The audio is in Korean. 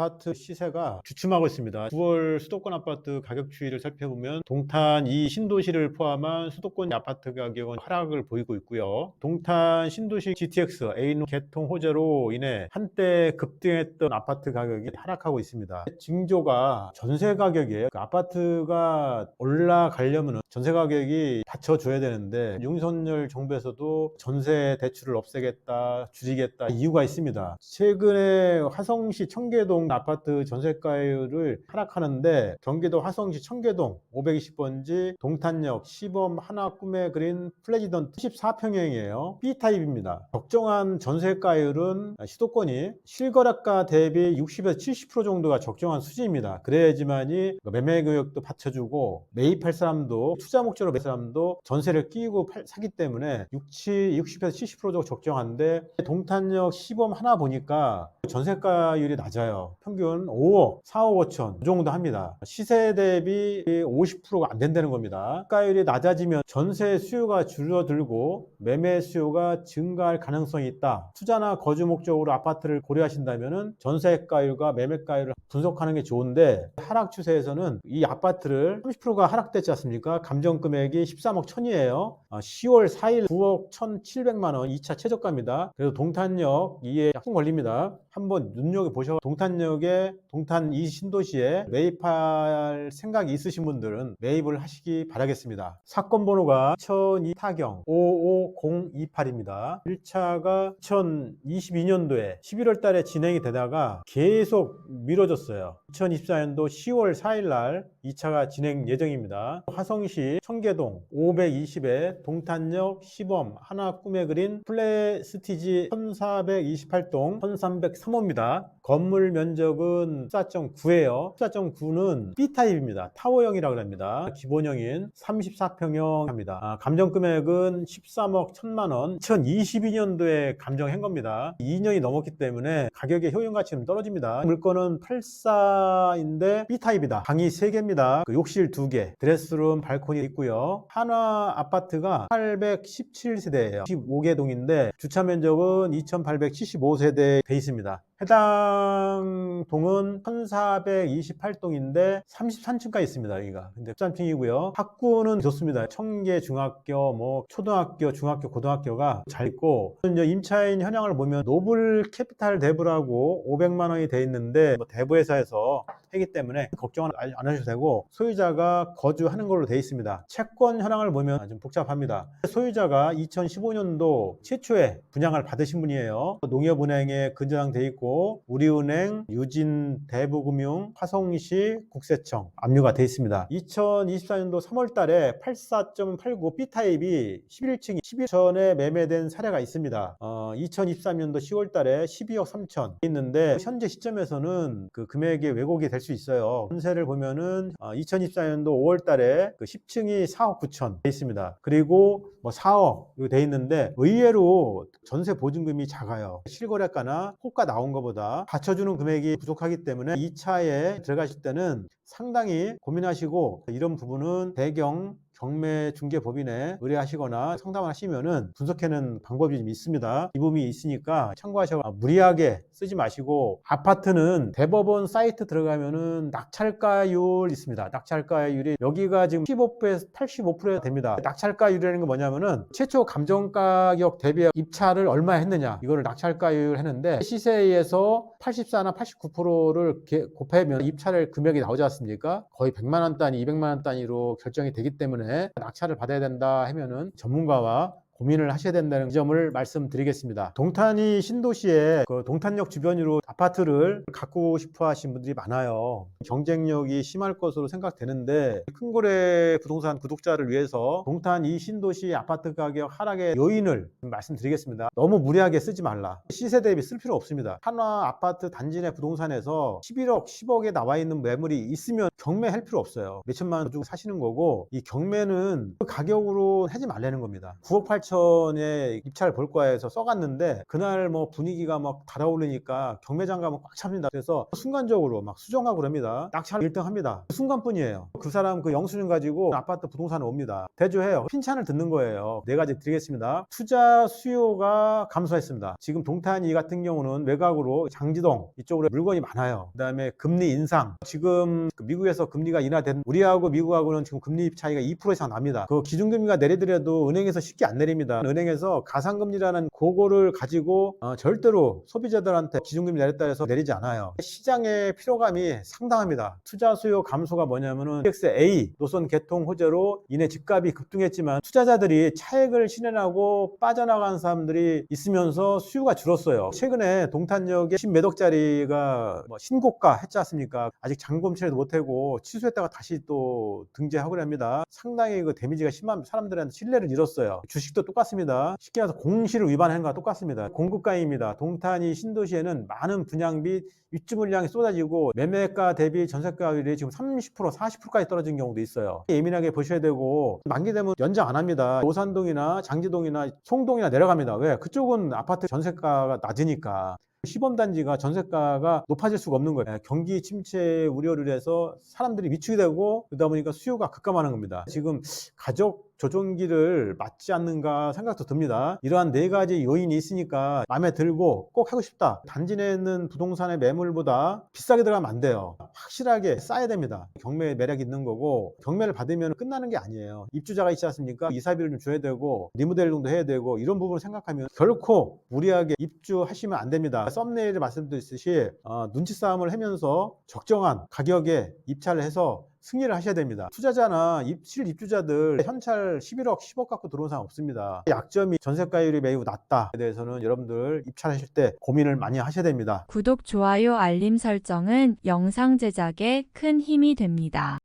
아파트 시세가 주춤하고 있습니다. 9월 수도권 아파트 가격 추이를 살펴보면 동탄 이 신도시를 포함한 수도권 아파트 가격은 하락을 보이고 있고요. 동탄 신도시 GTX A노 개통 호재로 인해 한때 급등했던 아파트 가격이 하락하고 있습니다. 징조가 전세 가격이에요. 그 아파트가 올라가려면 전세 가격이 받쳐줘야 되는데 윤석열 정부에서도 전세 대출을 없애겠다, 줄이겠다 이유가 있습니다. 최근에 화성시 청계동 아파트 전세가율을 하락하는데 경기도 화성시 청계동 520번지 동탄역 시범 하나 꿈에 그린 플래지던트 14평형이에요. B타입입니다. 적정한 전세가율은 시도권이 실거래가 대비 60에서 70% 정도가 적정한 수준입니다. 그래야지만이 매매 교역도 받쳐주고 매입할 사람도 투자 목적으로 매입할 사람도 전세를 끼고 사기 때문에 60에서 70% 정도 적정한데 동탄역 시범 하나 보니까 전세가율이 낮아요. 평균 5억, 4억 5천 이 정도 합니다. 시세 대비 50%가 안 된다는 겁니다. 가율이 낮아지면 전세 수요가 줄어들고 매매 수요가 증가할 가능성이 있다. 투자나 거주 목적으로 아파트를 고려하신다면 전세가율과 매매가율을 분석하는 게 좋은데 하락 추세에서는 이 아파트를 30%가 하락됐지 않습니까? 감정 금액이 13억 1천이에요. 10월 4일 9억 1,700만 원 2차 최저가입니다. 그래서 동탄역 이에 약속 걸립니다. 한번 눈여겨보셔. 동탄역에 동탄 이 신도시에 매입할 생각이 있으신 분들은 매입을 하시기 바라겠습니다. 사건 번호가 2002 타경 55028입니다. 1차가 2022년도에 11월 달에 진행이 되다가 계속 미뤄졌어요. 2024년도 10월 4일 날 2차가 진행 예정입니다. 화성시 청계동 520에 동탄역 시범 하나 꿈에 그린 플레스티지 1428동 1303호입니다. 건물 면적은 14.9예요. 14.9는 B타입입니다. 타워형이라고 합니다. 기본형인 34평형 합니다. 감정 금액은 13억 1천만 원. 2022년도에 감정한 겁니다. 2년이 넘었기 때문에 가격의 효용 가치는 떨어집니다. 물건은 84인데 B타입이다. 방이 3개입니다. 욕실 2개, 드레스룸, 발코니 있고요. 한화 아파트가 817세대예요. 15개 동인데 주차 면적은 2875세대 돼 있습니다. 해당 동은 1428동인데 33층까지 있습니다. 여기가. 근데 13층이고요. 학구는 좋습니다. 청계 중학교, 초등학교, 중학교, 고등학교가 잘 있고, 이제 임차인 현황을 보면 노블 캐피탈 대부라고 500만 원이 돼 있는데 대부회사에서 하기 때문에 걱정 안 하셔도 되고 소유자가 거주하는 걸로 돼 있습니다. 채권 현황을 보면 좀 복잡합니다. 소유자가 2015년도 최초에 분양을 받으신 분이에요. 농협은행에 근저당 돼 있고 우리은행, 유진, 대부금융, 화성시 국세청 압류가 돼 있습니다. 2024년도 3월 달에 84.89 B타입이 11층이 11천에 매매된 사례가 있습니다. 2023년도 10월 달에 12억 3천 있는데 현재 시점에서는 그 금액이 왜곡이 될 수 있어요. 전세를 보면은 2024년도 5월 달에 그 10층이 4억 9천 돼 있습니다. 그리고 4억 돼 있는데 의외로 전세 보증금이 작아요. 실거래가나 호가 나온 것보다 받쳐주는 금액이 부족하기 때문에 2차에 들어가실 때는 상당히 고민하시고 이런 부분은 대경 경매중개법인에 의뢰하시거나 상담을 하시면은 분석해내는 방법이 좀 있습니다. 이 부분이 있으니까 참고하셔서 무리하게 쓰지 마시고 아파트는 대법원 사이트 들어가면은 낙찰가율 있습니다. 낙찰가율이 여기가 지금 15%에서 85% 됩니다. 낙찰가율이라는 건 뭐냐면은 최초 감정가격 대비 입찰을 얼마 했느냐 이거를 낙찰가율 했는데 시세에서 84나 89%를 곱하면 입찰 금액이 나오지 않습니까? 거의 100만 원 단위, 200만 원 단위로 결정이 되기 때문에 낙찰을 받아야 된다 하면은 전문가와 고민을 하셔야 된다는 점을 말씀드리겠습니다. 동탄이 신도시에 그 동탄역 주변으로 아파트를 갖고 싶어 하신 분들이 많아요. 경쟁력이 심할 것으로 생각되는데 큰고래 부동산 구독자를 위해서 동탄 이 신도시 아파트 가격 하락의 요인을 말씀드리겠습니다. 너무 무리하게 쓰지 말라. 시세 대비 쓸 필요 없습니다. 한화 아파트 단지 내 부동산에서 11억, 10억에 나와 있는 매물이 있으면 경매할 필요 없어요. 몇천만 원 주고 사시는 거고 이 경매는 그 가격으로 하지 말라는 겁니다. 9억 8천 18,000에 입찰 볼 거야 해서 써갔는데 그날 뭐 분위기가 막 달아오르니까 경매장가면 꽉 찹니다. 그래서 순간적으로 막 수정하고 그럽니다. 낙찰 1등 합니다. 그 순간뿐이에요. 그 사람 그 영수증 가지고 아파트 부동산에 옵니다. 대조해요. 핀찬을 듣는 거예요. 네 가지 드리겠습니다. 투자 수요가 감소했습니다. 지금 동탄 2 같은 경우는 외곽으로 장지동 이쪽으로 물건이 많아요. 그 다음에 금리 인상. 지금 미국에서 금리가 인하된 우리하고 미국하고는 지금 금리 차이가 2% 이상 납니다. 그 기준금리가 내리더라도 은행에서 쉽게 안 내립니다. 은행에서 가상금리라는 그거를 가지고 절대로 소비자들한테 기준금리 내렸다 해서 내리지 않아요. 시장의 피로감이 상당합니다. 투자 수요 감소가 뭐냐면은 TXA 노선 개통 호재로 인해 집값이 급등했지만 투자자들이 차익을 실현하고 빠져나간 사람들이 있으면서 수요가 줄었어요. 최근에 동탄역에 신매덕자리가 뭐 신고가 했지 않습니까? 아직 잔금처리도 못하고 취소했다가 다시 또 등재하고 합니다. 상당히 그 데미지가 심한 사람들한테 신뢰를 잃었어요. 주식도 똑같습니다. 쉽게 말해서 공시를 위반하는 거와 똑같습니다. 공급가입니다. 동탄이 신도시에는 많은 분양 및 입주 물량이 쏟아지고 매매가 대비 전세가율이 지금 30% 40%까지 떨어진 경우도 있어요. 예민하게 보셔야 되고 만기되면 연장 안 합니다. 오산동이나 장지동이나 송동이나 내려갑니다. 왜? 그쪽은 아파트 전세가가 낮으니까. 시범단지가 전세가가 높아질 수가 없는 거예요. 경기 침체 우려를 해서 사람들이 위축이 되고 그러다 보니까 수요가 급감하는 겁니다. 지금 가족 조정기를 맞지 않는가 생각도 듭니다. 이러한 네 가지 요인이 있으니까 마음에 들고 꼭 하고 싶다. 단지 내는 부동산의 매물보다 비싸게 들어가면 안 돼요. 확실하게 싸야 됩니다. 경매에 매력이 있는 거고 경매를 받으면 끝나는 게 아니에요. 입주자가 있지 않습니까? 이사비를 좀 줘야 되고 리모델링도 해야 되고 이런 부분을 생각하면 결코 무리하게 입주하시면 안 됩니다. 썸네일에 말씀드렸듯이 눈치 싸움을 하면서 적정한 가격에 입찰을 해서 승리를 하셔야 됩니다. 투자자나 실입주자들 현찰 11억, 10억 갖고 들어온 사람 없습니다. 약점이 전세가율이 매우 낮다에 대해서는 여러분들 입찰하실 때 고민을 많이 하셔야 됩니다. 구독, 좋아요, 알림 설정은 영상 제작에 큰 힘이 됩니다.